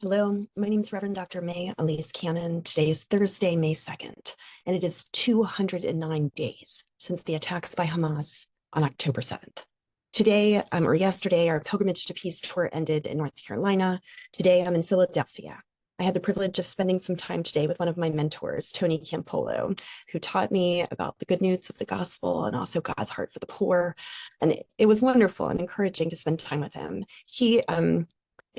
Hello, my name is Reverend Dr. May Elise Cannon. Today is Thursday, May 2nd, and it is 209 days since the attacks by Hamas on October 7th. Today, or yesterday, our Pilgrimage to Peace tour ended in North Carolina. Today, I'm in Philadelphia. I had the privilege of spending some time today with one of my mentors, Tony Campolo, who taught me about the good news of the gospel and also God's heart for the poor. And it was wonderful and encouraging to spend time with him. He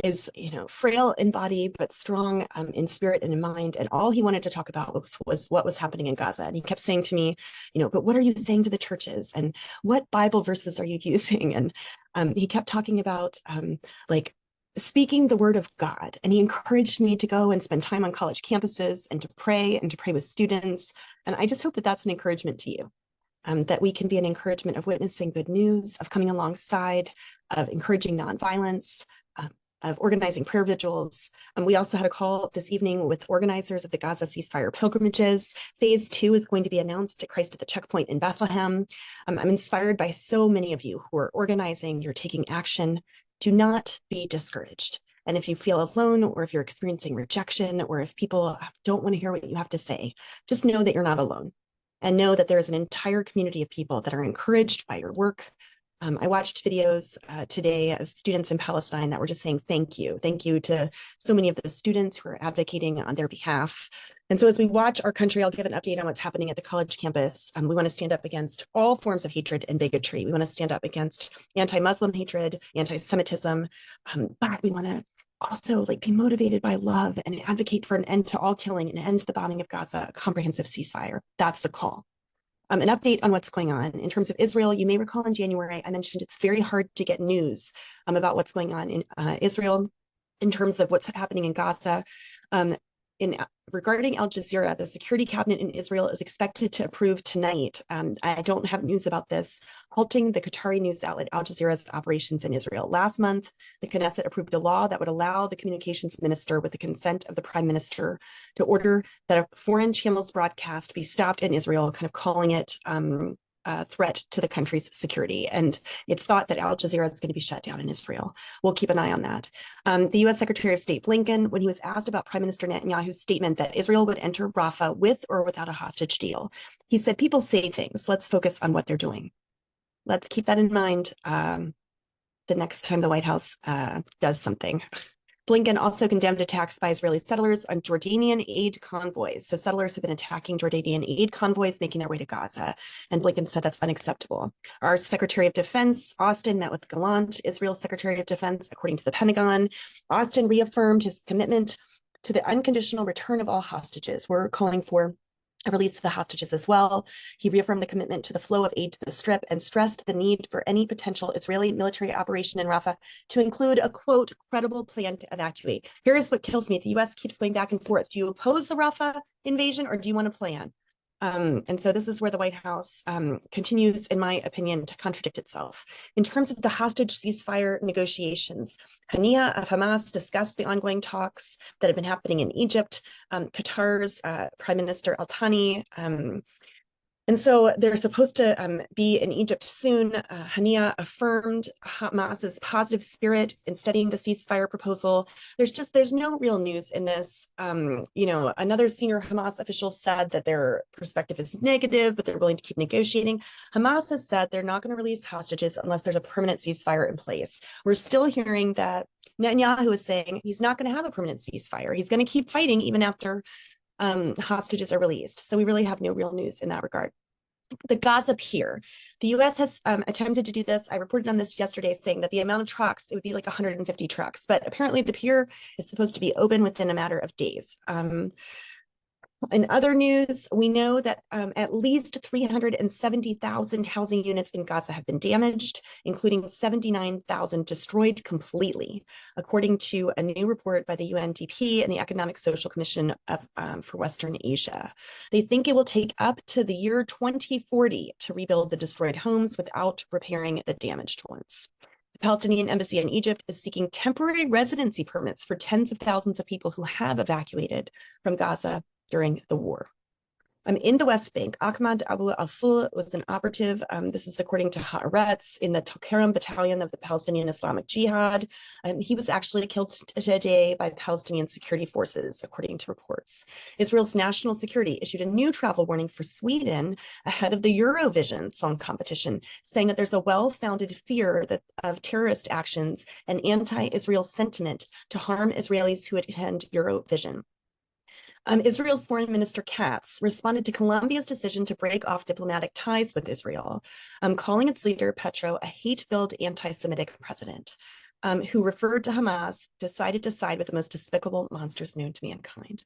is, frail in body, but strong in spirit and in mind. And all he wanted to talk about was what was happening in Gaza. And he kept saying to me, but what are you saying to the churches? And what Bible verses are you using? And he kept talking about speaking the word of God. And he encouraged me to go and spend time on college campuses and to pray with students. And I just hope that that's an encouragement to you. That we can be an encouragement of witnessing good news, of coming alongside, of encouraging nonviolence, of organizing prayer vigils. We also had a call this evening with organizers of the Gaza ceasefire pilgrimages. Phase 2 is going to be announced at Christ at the Checkpoint in Bethlehem. I'm inspired by so many of you who are organizing, you're taking action. Do not be discouraged. And if you feel alone, or if you're experiencing rejection, or if people don't want to hear what you have to say, just know that you're not alone. And know that there's an entire community of people that are encouraged by your work. I watched videos today of students in Palestine that were just saying thank you. Thank you to so many of the students who are advocating on their behalf. And so as we watch our country, I'll give an update on what's happening at the college campus. We want to stand up against all forms of hatred and bigotry. We want to stand up against anti-Muslim hatred, anti-Semitism, but we want to also be motivated by love and advocate for an end to all killing and an end to the bombing of Gaza, a comprehensive ceasefire. That's the call. An update on what's going on. In terms of Israel, you may recall in January, I mentioned it's very hard to get news about what's going on in Israel in terms of what's happening in Gaza. Regarding AlJazeera, the security cabinet in Israel is expected to approve tonight. I don't have news about this, halting the Qatari news outlet AlJazeera's operations in Israel. Last month, the Knesset approved a law that would allow the communications minister, with the consent of the prime minister, to order that a foreign channel's broadcast be stopped in Israel, kind of calling it a threat to the country's security. And it's thought that AlJazeera is going to be shut down in Israel. We'll keep an eye on that. The U.S. Secretary of State Blinken, when he was asked about Prime Minister Netanyahu's statement that Israel would enter Rafah with or without a hostage deal, he said, people say things. Let's focus on what they're doing. Let's keep that in mind the next time the White House does something. Blinken also condemned attacks by Israeli settlers on Jordanian aid convoys. So settlers have been attacking Jordanian aid convoys making their way to Gaza. And Blinken said that's unacceptable. Our Secretary of Defense, Austin, met with Gallant, Israel's Secretary of Defense, according to the Pentagon. Austin reaffirmed his commitment to the unconditional return of all hostages. We're calling for a release of the hostages as well. He reaffirmed the commitment to the flow of aid to the Strip and stressed the need for any potential Israeli military operation in Rafah to include a, quote, credible plan to evacuate. Here's what kills me. The U.S. keeps going back and forth. Do you oppose the Rafah invasion, or do you want a plan? And so this is where the White House continues, in my opinion, to contradict itself. In terms of the hostage ceasefire negotiations, Hania of Hamas discussed the ongoing talks that have been happening in Egypt. Qatar's Prime Minister Al-Thani, and so they're supposed to be in Egypt soon. Hania affirmed Hamas's positive spirit in studying the ceasefire proposal. There's no real news in this. Another senior Hamas official said that their perspective is negative, but they're willing to keep negotiating. Hamas has said they're not going to release hostages unless there's a permanent ceasefire in place. We're still hearing that Netanyahu is saying he's not going to have a permanent ceasefire. He's going to keep fighting even after hostages are released. So we really have no real news in that regard. The Gaza pier. The U.S. has attempted to do this. I reported on this yesterday, saying that the amount of trucks, it would be like 150 trucks, but apparently the pier is supposed to be open within a matter of days. In other news, we know that at least 370,000 housing units in Gaza have been damaged, including 79,000 destroyed completely, according to a new report by the UNDP and the Economic Social Commission for Western Asia. They think it will take up to the year 2040 to rebuild the destroyed homes without repairing the damaged ones. The Palestinian embassy in Egypt is seeking temporary residency permits for tens of thousands of people who have evacuated from Gaza during the war. In the West Bank, Ahmad Abu Aful was an operative. This is according to Haaretz in the Tulkarem battalion of the Palestinian Islamic Jihad. He was actually killed today by Palestinian security forces, according to reports. Israel's national security issued a new travel warning for Sweden ahead of the Eurovision song competition, saying that there's a well-founded fear of terrorist actions and anti-Israel sentiment to harm Israelis who attend Eurovision. Israel's Foreign Minister Katz responded to Colombia's decision to break off diplomatic ties with Israel, calling its leader, Petro, a hate-filled anti-Semitic president, who referred to Hamas, decided to side with the most despicable monsters known to mankind.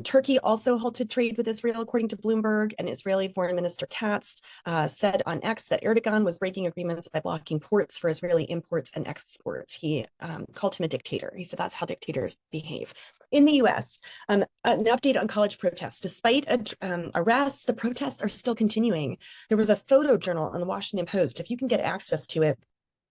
Turkey also halted trade with Israel, according to Bloomberg, and Israeli Foreign Minister Katz said on X that Erdogan was breaking agreements by blocking ports for Israeli imports and exports. He called him a dictator. He said that's how dictators behave. In the US, an update on college protests. Despite arrests, the protests are still continuing. There was a photo journal in the Washington Post. If you can get access to it,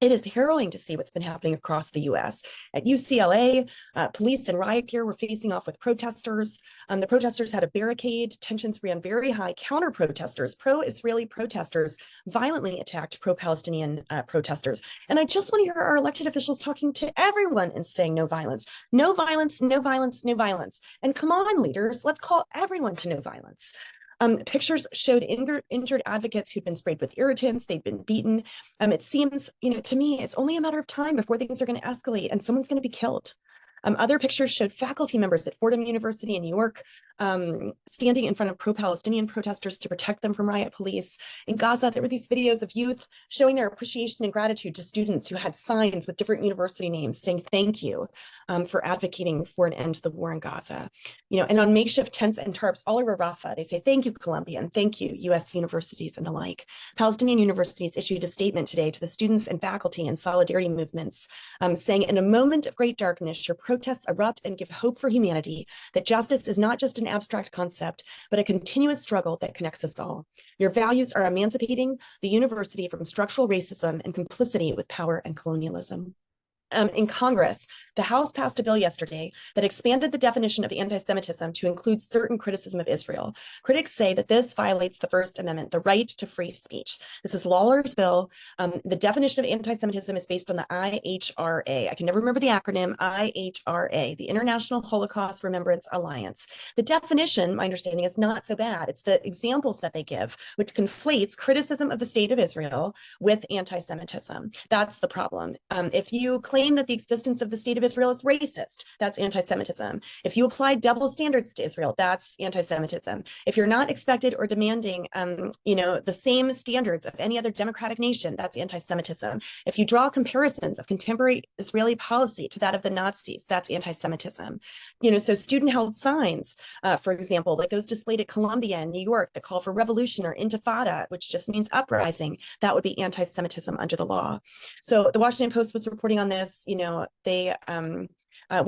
it is harrowing to see what's been happening across the US. At UCLA, police and riot gear were facing off with protesters. The protesters had a barricade. Tensions ran very high. Counter-protesters, pro-Israeli protesters, violently attacked pro-Palestinian protesters. And I just want to hear our elected officials talking to everyone and saying no violence, no violence, no violence, no violence. And come on, leaders, let's call everyone to no violence. Pictures showed injured advocates who'd been sprayed with irritants, they'd been beaten. It seems, to me, it's only a matter of time before things are going to escalate and someone's going to be killed. Other pictures showed faculty members at Fordham University in New York standing in front of pro-Palestinian protesters to protect them from riot police. In Gaza, there were these videos of youth showing their appreciation and gratitude to students who had signs with different university names saying thank you for advocating for an end to the war in Gaza. And on makeshift tents and tarps all over Rafah, they say thank you, Columbia, and thank you, US universities and the like. Palestinian universities issued a statement today to the students and faculty and solidarity movements saying, in a moment of great darkness, your protests erupt and give hope for humanity, that justice is not just an abstract concept, but a continuous struggle that connects us all. Your values are emancipating the university from structural racism and complicity with power and colonialism. In Congress, the House passed a bill yesterday that expanded the definition of anti-Semitism to include certain criticism of Israel. Critics say that this violates the First Amendment, the right to free speech. This is Lawler's bill. The definition of anti-Semitism is based on the IHRA. I can never remember the acronym, IHRA, the International Holocaust Remembrance Alliance. The definition, my understanding, is not so bad. It's the examples that they give, which conflates criticism of the state of Israel with anti-Semitism. That's the problem. If you claim that the existence of the state of Israel is racist, that's anti-Semitism. If you apply double standards to Israel, that's anti-Semitism. If you're not expected or demanding, the same standards of any other democratic nation, that's anti-Semitism. If you draw comparisons of contemporary Israeli policy to that of the Nazis, that's anti-Semitism. So student-held signs, for example, like those displayed at Columbia and New York that call for revolution or intifada, which just means uprising, that would be anti-Semitism under the law. So the Washington Post was reporting on this. One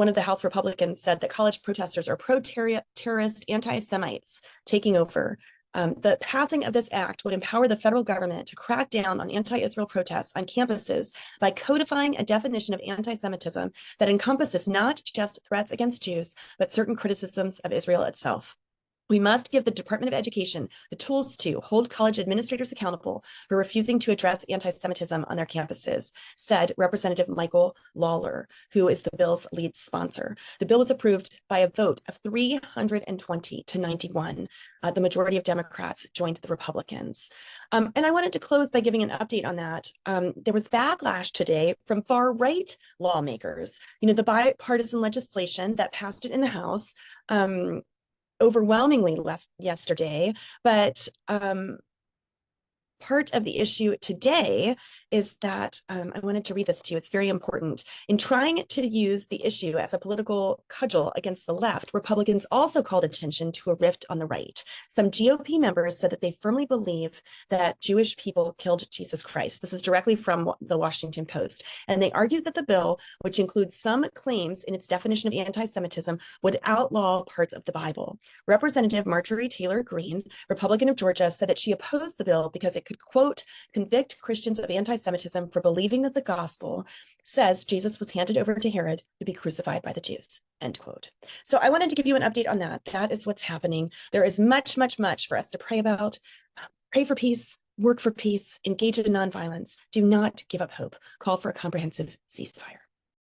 of the House Republicans said that college protesters are pro-terrorist anti-Semites taking over. The passing of this act would empower the federal government to crack down on anti-Israel protests on campuses by codifying a definition of anti-Semitism that encompasses not just threats against Jews, but certain criticisms of Israel itself. We must give the Department of Education the tools to hold college administrators accountable for refusing to address anti-Semitism on their campuses, said Representative Michael Lawler, who is the bill's lead sponsor. The bill was approved by a vote of 320 to 91. The majority of Democrats joined the Republicans. And I wanted to close by giving an update on that. There was backlash today from far-right lawmakers. The bipartisan legislation that passed it in the House overwhelmingly less yesterday, but part of the issue today is that, I wanted to read this to you, it's very important. In trying to use the issue as a political cudgel against the left, Republicans also called attention to a rift on the right. Some GOP members said that they firmly believe that Jewish people killed Jesus Christ. This is directly from the Washington Post. And they argued that the bill, which includes some claims in its definition of anti-Semitism, would outlaw parts of the Bible. Representative Marjorie Taylor Greene, Republican of Georgia, said that she opposed the bill because it could could, quote, convict Christians of anti-Semitism for believing that the gospel says Jesus was handed over to Herod to be crucified by the Jews, end quote. So I wanted to give you an update on that. That is what's happening. There is much, much, much for us to pray about. Pray for peace, work for peace, engage in nonviolence. Do not give up hope. Call for a comprehensive ceasefire.